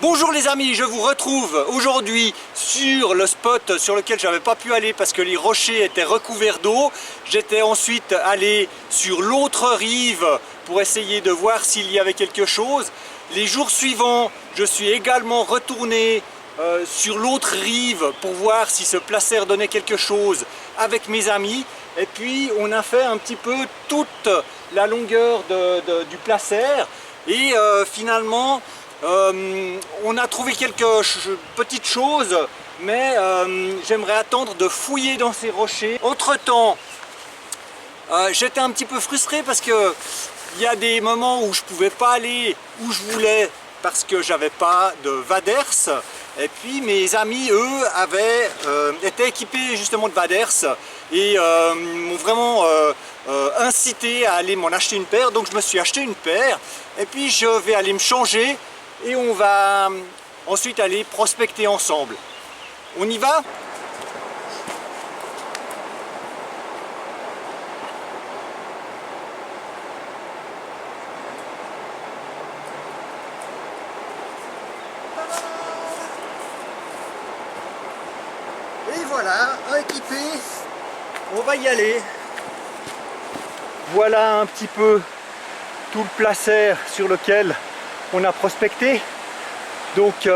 Bonjour les amis, je vous retrouve aujourd'hui sur le spot sur lequel je n'avais pas pu aller parce que les rochers étaient recouverts d'eau. J'étais ensuite allé sur l'autre rive pour essayer de voir s'il y avait quelque chose. Les jours suivants, je suis également retourné sur l'autre rive pour voir si ce placère donnait quelque chose avec mes amis. Et puis on a fait un petit peu toute la longueur du placère et finalement on a trouvé quelques petites choses, mais j'aimerais attendre de fouiller dans ces rochers. Entre temps, j'étais un petit peu frustré parce que il y a des moments où je pouvais pas aller où je voulais parce que j'avais pas de vaders, et puis mes amis eux étaient équipés justement de vaders et m'ont vraiment incité à aller m'en acheter une paire. Donc je me suis acheté une paire et puis je vais aller me changer et on va ensuite aller prospecter ensemble. On y va ? Et voilà, équipé, on va y aller. Voilà un petit peu tout le placère sur lequel on a prospecté. Donc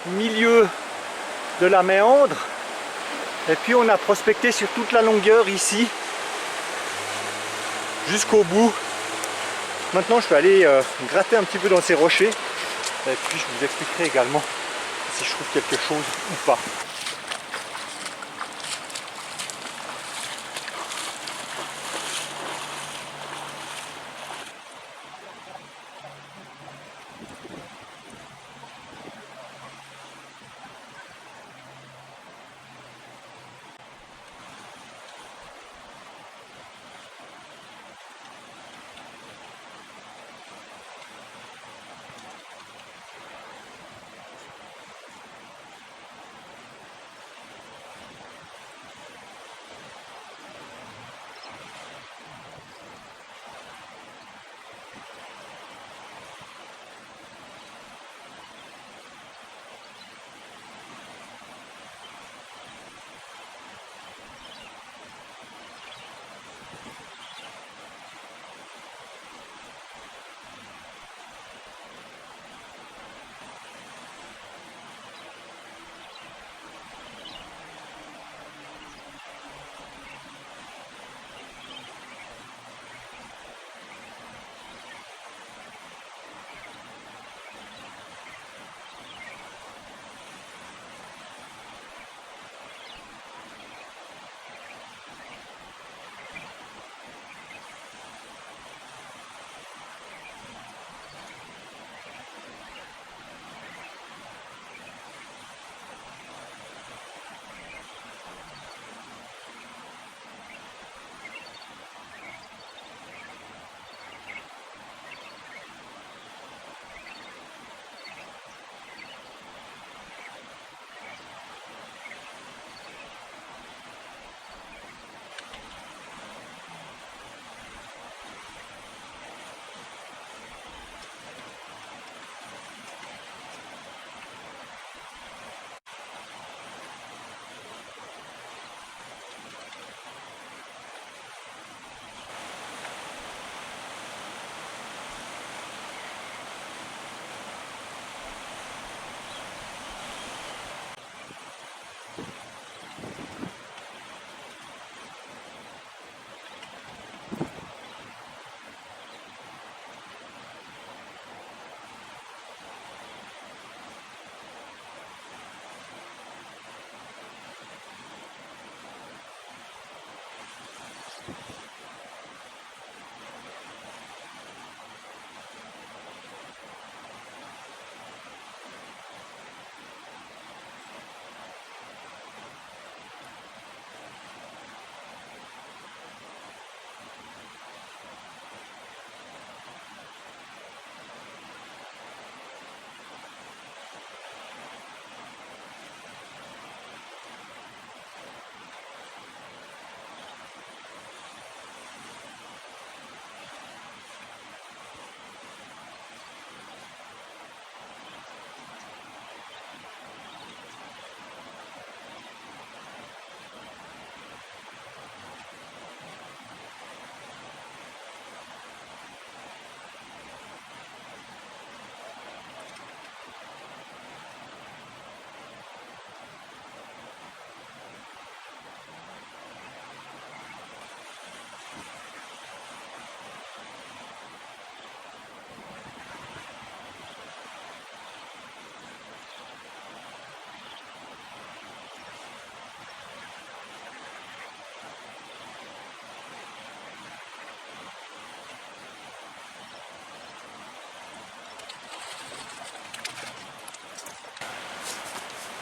milieu de la méandre. Et puis on a prospecté sur toute la longueur ici, jusqu'au bout. Maintenant je vais aller gratter un petit peu dans ces rochers. Et puis je vous expliquerai également si je trouve quelque chose ou pas.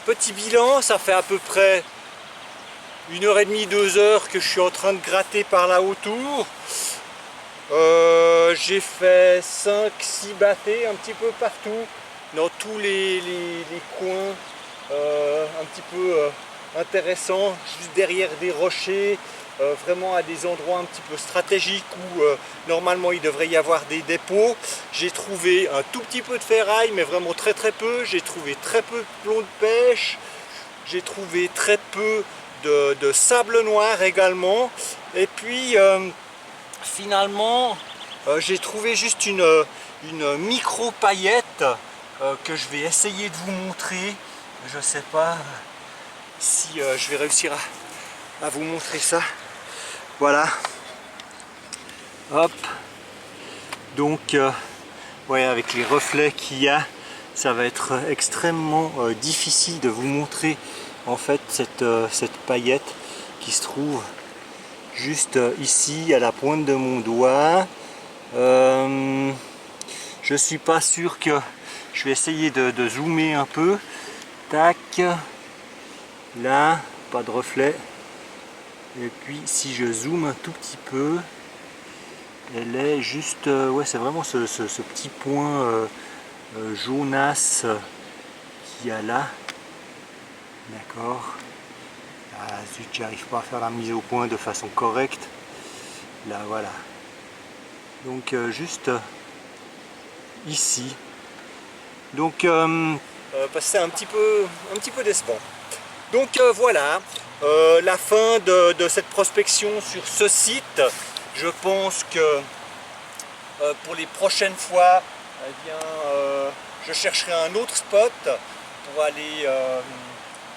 petit bilan, ça fait à peu près 1h30, 2 heures que je suis en train de gratter par là autour. J'ai fait 5-6 bâtés un petit peu partout, dans tous les coins un petit peu intéressants, juste derrière des rochers, vraiment à des endroits un petit peu stratégiques où normalement il devrait y avoir des dépôts. J'ai trouvé un tout petit peu de ferraille, mais vraiment très peu. J'ai trouvé très peu de plomb de pêche. J'ai trouvé très peu de sable noir également. Et puis finalement j'ai trouvé juste une micro paillette que je vais essayer de vous montrer. Je ne sais pas si je vais réussir à vous montrer ça. Voilà. Hop. Donc ouais, avec les reflets qu'il y a, ça va être extrêmement difficile de vous montrer en fait cette paillette qui se trouve juste ici à la pointe de mon doigt. Je suis pas sûr que je vais essayer de zoomer un peu. Tac, là, pas de reflet. Et puis si je zoome un tout petit peu, elle est juste, ouais, c'est vraiment ce petit point jaunasse qu'il y a là. D'accord. Ah zut, j'arrive pas à faire la mise au point de façon correcte. Là, voilà. Donc juste ici. Donc c'est un petit peu décevant. Donc voilà, la fin de cette prospection sur ce site. Je pense que pour les prochaines fois, eh bien, je chercherai un autre spot pour aller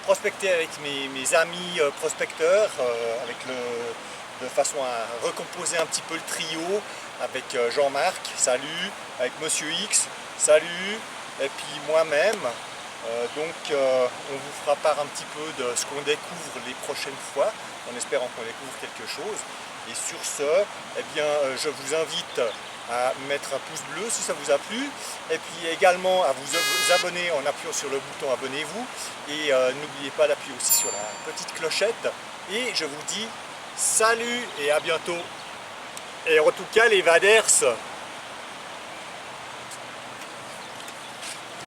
prospecter avec mes amis prospecteurs, de façon à recomposer un petit peu le trio avec Jean-Marc, salut, avec Monsieur X, salut, et puis moi-même. Donc on vous fera part un petit peu de ce qu'on découvre les prochaines fois, en espérant qu'on découvre quelque chose. Et sur ce, eh bien, je vous invite à mettre un pouce bleu si ça vous a plu, et puis également à vous abonner en appuyant sur le bouton abonnez-vous, et n'oubliez pas d'appuyer aussi sur la petite clochette, et je vous dis salut et à bientôt. Et en tout cas les vaders,